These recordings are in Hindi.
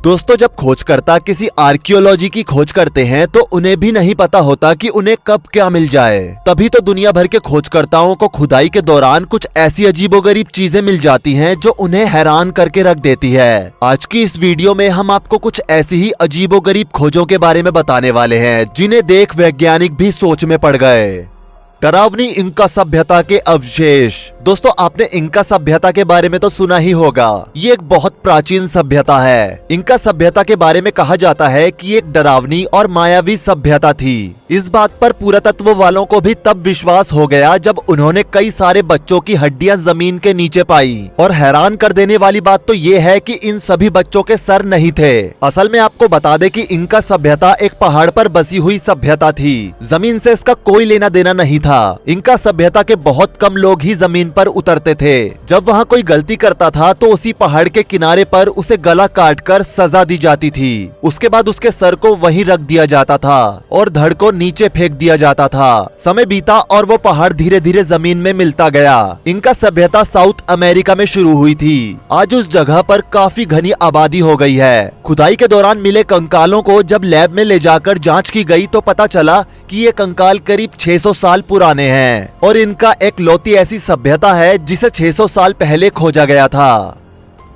दोस्तों, जब खोजकर्ता किसी आर्कियोलॉजी की खोज करते हैं तो उन्हें भी नहीं पता होता कि उन्हें कब क्या मिल जाए। तभी तो दुनिया भर के खोजकर्ताओं को खुदाई के दौरान कुछ ऐसी अजीबोगरीब चीजें मिल जाती हैं जो उन्हें हैरान करके रख देती है। आज की इस वीडियो में हम आपको कुछ ऐसी ही अजीबोगरीब खोजों के बारे में बताने वाले हैं जिन्हें देख वैज्ञानिक भी सोच में पड़ गए। डरावनी इंका सभ्यता के अवशेष। दोस्तों, आपने इंका सभ्यता के बारे में तो सुना ही होगा। ये एक बहुत प्राचीन सभ्यता है। इंका सभ्यता के बारे में कहा जाता है कि ये एक डरावनी और मायावी सभ्यता थी। इस बात पर पुरातत्व वालों को भी तब विश्वास हो गया जब उन्होंने कई सारे बच्चों की हड्डियां जमीन के नीचे पाई। और हैरान कर देने वाली बात तो ये है कि इन सभी बच्चों के सर नहीं थे। असल में आपको बता दें कि इंका सभ्यता एक पहाड़ पर बसी हुई सभ्यता थी। जमीन से इसका कोई लेना देना नहीं था। इंका सभ्यता के बहुत कम लोग ही जमीन पर उतरते थे। जब वहाँ कोई गलती करता था तो उसी पहाड़ के किनारे पर उसे गला काटकर सजा दी जाती थी। उसके बाद उसके सर को वहीं रख दिया जाता था और धड़ को नीचे फेंक दिया जाता था। समय बीता और वो पहाड़ धीरे धीरे जमीन में मिलता गया। इंका सभ्यता साउथ अमेरिका में शुरू हुई थी। आज उस जगह पर काफी घनी आबादी हो गई है। खुदाई के दौरान मिले कंकालों को जब लैब में ले जाकर जांच की गई तो पता चला कि ये कंकाल करीब 600 साल पुराने हैं और इनका एक लौती ऐसी सभ्यता है जिसे 600 साल पहले खोजा गया था।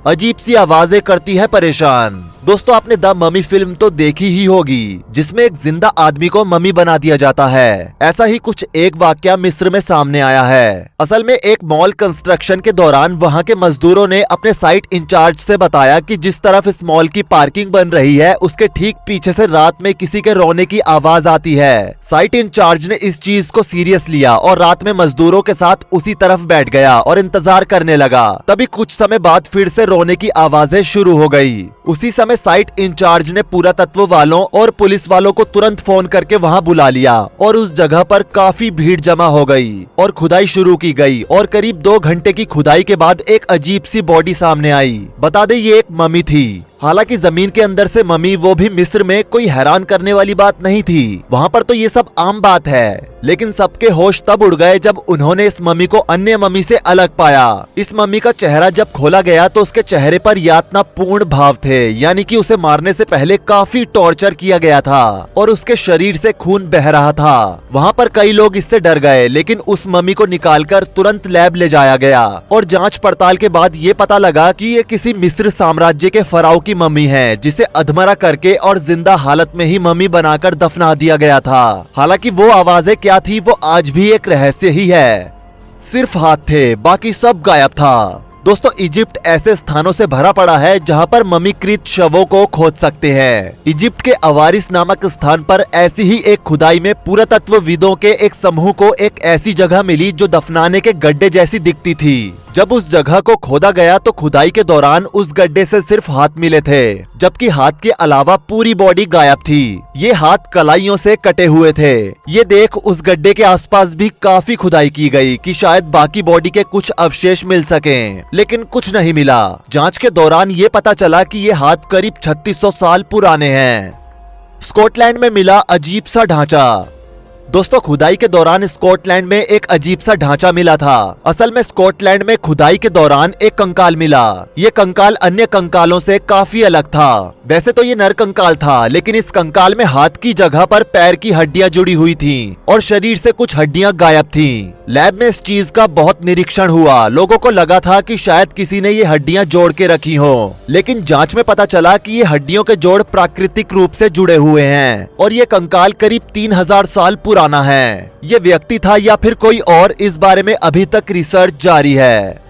अजीब सी आवाजें करती है परेशान। दोस्तों, आपने द ममी फिल्म तो देखी ही होगी जिसमें एक जिंदा आदमी को ममी बना दिया जाता है। ऐसा ही कुछ एक वाकया मिस्र में सामने आया है। असल में एक मॉल कंस्ट्रक्शन के दौरान वहां के मजदूरों ने अपने साइट इंचार्ज से बताया कि जिस तरफ इस मॉल की पार्किंग बन रही है उसके ठीक पीछे से रात में किसी के रोने की आवाज आती है। साइट इंचार्ज ने इस चीज को सीरियस लिया और रात में मजदूरों के साथ उसी तरफ बैठ गया और इंतजार करने लगा। तभी कुछ समय बाद फिर से रोने की आवाजें शुरू हो गई। उसी समय साइट इंचार्ज ने पुरातत्व वालों और पुलिस वालों को तुरंत फोन करके वहां बुला लिया और उस जगह पर काफी भीड़ जमा हो गई और खुदाई शुरू की गई। और करीब 2 घंटे की खुदाई के बाद एक अजीब सी बॉडी सामने आई। बता दें, ये एक ममी थी। हालांकि जमीन के अंदर से ममी, वो भी मिस्र में, कोई हैरान करने वाली बात नहीं थी। वहाँ पर तो ये सब आम बात है। लेकिन सबके होश तब उड़ गए जब उन्होंने इस ममी को अन्य ममी से अलग पाया। इस ममी का चेहरा जब खोला गया तो उसके चेहरे पर यातनापूर्ण भाव थे, यानी कि उसे मारने से पहले काफी टॉर्चर किया गया था और उसके शरीर से खून बह रहा था। वहाँ पर कई लोग इससे डर गए, लेकिन उस ममी को निकालकर तुरंत लैब ले जाया गया और जांच पड़ताल के बाद ये पता लगा कि ये किसी मिस्र साम्राज्य के फराव की मम्मी है जिसे अधमरा करके और जिंदा हालत में ही मम्मी बनाकर दफना दिया गया था। हालांकि वो आवाजें क्या थी वो आज भी एक रहस्य ही है। सिर्फ हाथ थे, बाकी सब गायब था। दोस्तों, इजिप्ट ऐसे स्थानों से भरा पड़ा है जहां पर ममीकृत शवों को खोज सकते हैं। इजिप्ट के अवारिस नामक स्थान पर ऐसी ही एक खुदाई में पुरातत्वविदों के एक समूह को एक ऐसी जगह मिली जो दफनाने के गड्ढे जैसी दिखती थी। जब उस जगह को खोदा गया तो खुदाई के दौरान उस गड्ढे से सिर्फ हाथ मिले थे, जबकि हाथ के अलावा पूरी बॉडी गायब थी। ये हाथ कलाइयों से कटे हुए थे। ये देख उस गड्ढे के आसपास भी काफी खुदाई की गई कि शायद बाकी बॉडी के कुछ अवशेष मिल सकें, लेकिन कुछ नहीं मिला। जांच के दौरान ये पता चला कि ये हाथ करीब 3600 साल पुराने हैं। स्कॉटलैंड में मिला अजीब सा ढांचा। दोस्तों, खुदाई के दौरान स्कॉटलैंड में एक अजीब सा ढांचा मिला था। असल में स्कॉटलैंड में खुदाई के दौरान एक कंकाल मिला। ये कंकाल अन्य कंकालों से काफी अलग था। वैसे तो ये नर कंकाल था, लेकिन इस कंकाल में हाथ की जगह पर पैर की हड्डियां जुड़ी हुई थीं और शरीर से कुछ हड्डियां गायब थीं। लैब में इस चीज का बहुत निरीक्षण हुआ। लोगों को लगा था कि शायद किसी ने ये हड्डियां जोड़ के रखी हो, लेकिन जांच में पता चला कि ये हड्डियों के जोड़ प्राकृतिक रूप से जुड़े हुए हैं और ये कंकाल करीब 3000 साल पुराना है। ये व्यक्ति था या फिर कोई और, इस बारे में अभी तक रिसर्च जारी है।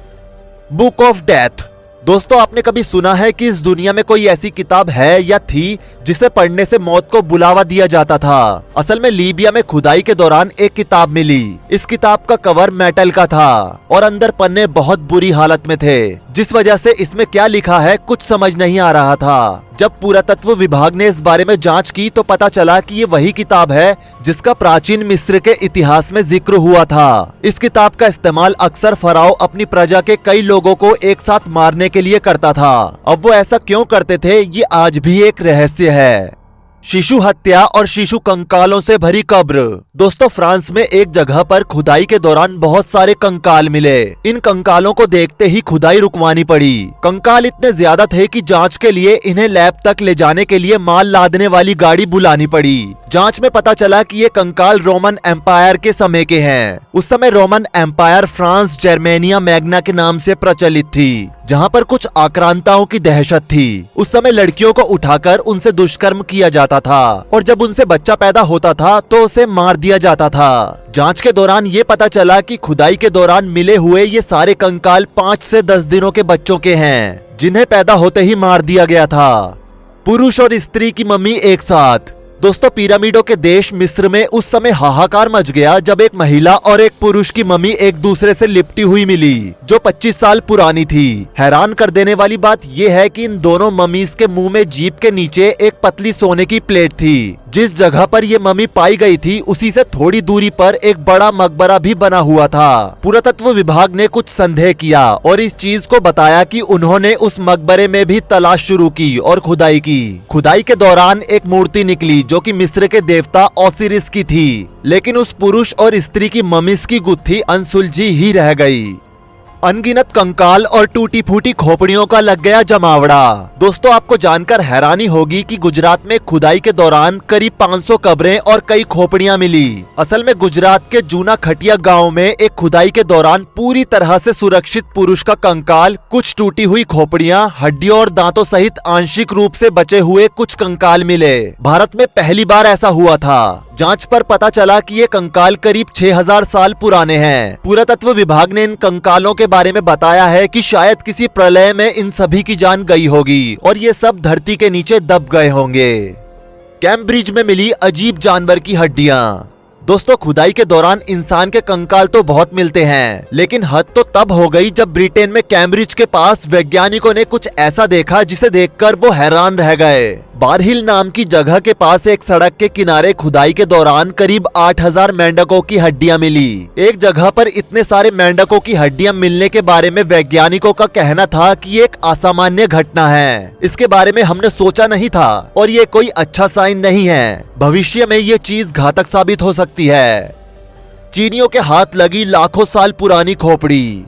Book of death. दोस्तों, आपने कभी सुना है कि इस दुनिया में कोई ऐसी किताब है या थी जिसे पढ़ने से मौत को बुलावा दिया जाता था? असल में लीबिया में खुदाई के दौरान एक किताब मिली। इस किताब का कवर मेटल का था और अंदर पन्ने बहुत बुरी हालत में थे, जिस वजह से इसमें क्या लिखा है कुछ समझ नहीं आ रहा था। जब पुरातत्व विभाग ने इस बारे में जांच की तो पता चला कि ये वही किताब है जिसका प्राचीन मिस्र के इतिहास में जिक्र हुआ था। इस किताब का इस्तेमाल अक्सर फराओ अपनी प्रजा के कई लोगों को एक साथ मारने के लिए करता था। अब वो ऐसा क्यों करते थे ये आज भी एक रहस्य है। शिशु हत्या और शिशु कंकालों से भरी कब्र। दोस्तों, फ्रांस में एक जगह पर खुदाई के दौरान बहुत सारे कंकाल मिले। इन कंकालों को देखते ही खुदाई रुकवानी पड़ी। कंकाल इतने ज्यादा थे कि जांच के लिए इन्हें लैब तक ले जाने के लिए माल लादने वाली गाड़ी बुलानी पड़ी। जांच में पता चला कि ये कंकाल रोमन एम्पायर के समय के हैं। उस समय Roman Empire France Germania Magna के नाम से प्रचलित थी, जहां पर कुछ आक्रांताओं की दहशत थी। उस समय लड़कियों को उठाकर उनसे दुष्कर्म किया जाता था और जब उनसे बच्चा पैदा होता था तो उसे मार दिया जाता था। जांच के दौरान ये पता चला कि खुदाई के दौरान मिले हुए ये सारे कंकाल 5 से 10 दिनों के बच्चों के हैं, जिन्हें पैदा होते ही मार दिया गया था। पुरुष और स्त्री की मम्मी एक साथ। दोस्तों, पिरामिडों के देश मिस्र में उस समय हाहाकार मच गया जब एक महिला और एक पुरुष की मम्मी एक दूसरे से लिपटी हुई मिली, जो 25 साल पुरानी थी। हैरान कर देने वाली बात यह है कि इन दोनों मम्मीज के मुंह में जीभ के नीचे एक पतली सोने की प्लेट थी। जिस जगह पर ये मम्मी पाई गई थी उसी से थोड़ी दूरी पर एक बड़ा मकबरा भी बना हुआ था। पुरातत्व विभाग ने कुछ संदेह किया और इस चीज को बताया कि उन्होंने उस मकबरे में भी तलाश शुरू की और खुदाई की। खुदाई के दौरान एक मूर्ति निकली जो कि मिस्र के देवता ओसिरिस की थी, लेकिन उस पुरुष और स्त्री की मम्मीज की गुत्थी अनसुलझी ही रह गई। अनगिनत कंकाल और टूटी फूटी खोपड़ियों का लग गया जमावड़ा। दोस्तों, आपको जानकर हैरानी होगी कि गुजरात में खुदाई के दौरान करीब 500 कब्रें और कई खोपड़ियां मिली। असल में गुजरात के जूना खटिया गांव में एक खुदाई के दौरान पूरी तरह से सुरक्षित पुरुष का कंकाल, कुछ टूटी हुई खोपड़ियां, हड्डियों और दांतों सहित आंशिक रूप से बचे हुए कुछ कंकाल मिले। भारत में पहली बार ऐसा हुआ था। जांच पर पता चला कि ये कंकाल करीब 6000 साल पुराने हैं। पुरातत्व विभाग ने इन कंकालों के बारे में बताया है कि शायद किसी प्रलय में इन सभी की जान गई होगी और ये सब धरती के नीचे दब गए होंगे। कैम्ब्रिज में मिली अजीब जानवर की हड्डियां। दोस्तों, खुदाई के दौरान इंसान के कंकाल तो बहुत मिलते हैं, लेकिन हद तो तब हो गई जब ब्रिटेन में कैम्ब्रिज के पास वैज्ञानिकों ने कुछ ऐसा देखा जिसे देखकर वो हैरान रह गए। बारहिल नाम की जगह के पास एक सड़क के किनारे खुदाई के दौरान करीब 8000 मेंढकों की हड्डियां मिली। एक जगह पर इतने सारे मेंढकों की हड्डियां मिलने के बारे में वैज्ञानिकों का कहना था कि ये एक असामान्य घटना है। इसके बारे में हमने सोचा नहीं था और ये कोई अच्छा साइन नहीं है। भविष्य में ये चीज घातक साबित हो सकती है। चीनियों के हाथ लगी लाखों साल पुरानी खोपड़ी।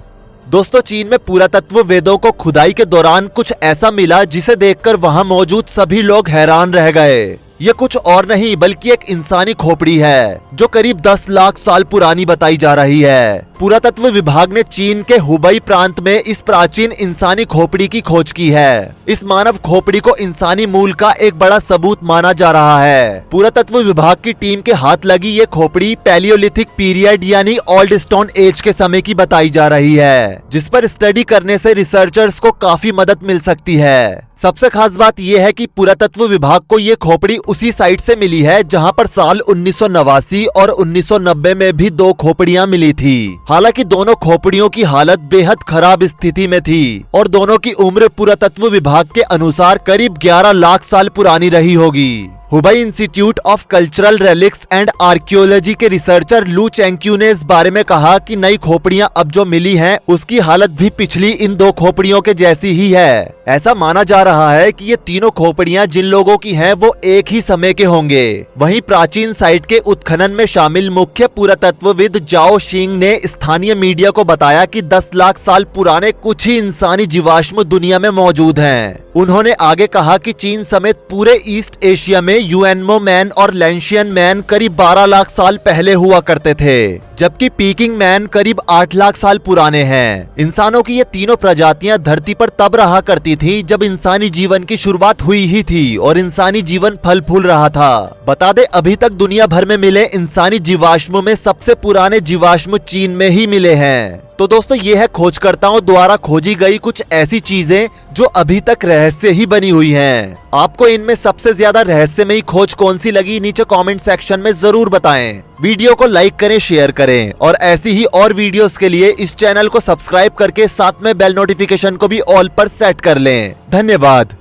दोस्तों, चीन में पुरातत्व वेदों को खुदाई के दौरान कुछ ऐसा मिला जिसे देखकर वहां मौजूद सभी लोग हैरान रह गए। ये कुछ और नहीं बल्कि एक इंसानी खोपड़ी है जो करीब 10 लाख साल पुरानी बताई जा रही है। पुरातत्व विभाग ने चीन के हुबई प्रांत में इस प्राचीन इंसानी खोपड़ी की खोज की है। इस मानव खोपड़ी को इंसानी मूल का एक बड़ा सबूत माना जा रहा है। पुरातत्व विभाग की टीम के हाथ लगी ये खोपड़ी पैलियोलिथिक पीरियड यानी ओल्ड स्टोन एज के समय की बताई जा रही है, जिस पर स्टडी करने से रिसर्चर्स को काफी मदद मिल सकती है। सबसे खास बात यह है कि पुरातत्व विभाग को ये खोपड़ी उसी साइट से मिली है जहां पर साल 1989 और 1990 में भी 2 खोपड़ियां मिली थी। हालांकि दोनों खोपड़ियों की हालत बेहद खराब स्थिति में थी और दोनों की उम्र पुरातत्व विभाग के अनुसार करीब 11 लाख साल पुरानी रही होगी। Hubei institute of cultural relics and archaeology के रिसर्चर लू चेंक्यू ने इस बारे में कहा कि नई खोपड़ियां अब जो मिली हैं, उसकी हालत भी पिछली इन 2 खोपड़ियों के जैसी ही है। ऐसा माना जा रहा है कि ये तीनों खोपड़ियां जिन लोगों की हैं वो एक ही समय के होंगे। वहीं प्राचीन साइट के उत्खनन में शामिल मुख्य पुरातत्वविद जाओ शिंग ने स्थानीय मीडिया को बताया कि 10 लाख साल पुराने कुछ ही इंसानी जीवाश्म दुनिया में मौजूद हैं। उन्होंने आगे कहा कि चीन समेत पूरे ईस्ट एशिया में यूएनमो मैन और लेंशियन मैन करीब 12 लाख साल पहले हुआ करते थे, जबकि पीकिंग मैन करीब 8 लाख साल पुराने हैं। इंसानों की ये तीनों प्रजातियां धरती पर तब रहा करती थी जब इंसानी जीवन की शुरुआत हुई ही थी और इंसानी जीवन फल फूल रहा था। बता दे, अभी तक दुनिया भर में मिले इंसानी जीवाश्मों में सबसे पुराने जीवाश्म चीन में ही मिले हैं। तो दोस्तों, ये है खोजकर्ताओं द्वारा खोजी गई कुछ ऐसी चीजें जो अभी तक रहस्य ही बनी हुई हैं। आपको इनमें सबसे ज्यादा रहस्यमयी खोज कौन सी लगी, नीचे कमेंट सेक्शन में जरूर बताएं। वीडियो को लाइक करें, शेयर करें और ऐसी ही और वीडियोस के लिए इस चैनल को सब्सक्राइब करके साथ में बेल नोटिफिकेशन को भी ऑल पर सेट कर लें। धन्यवाद।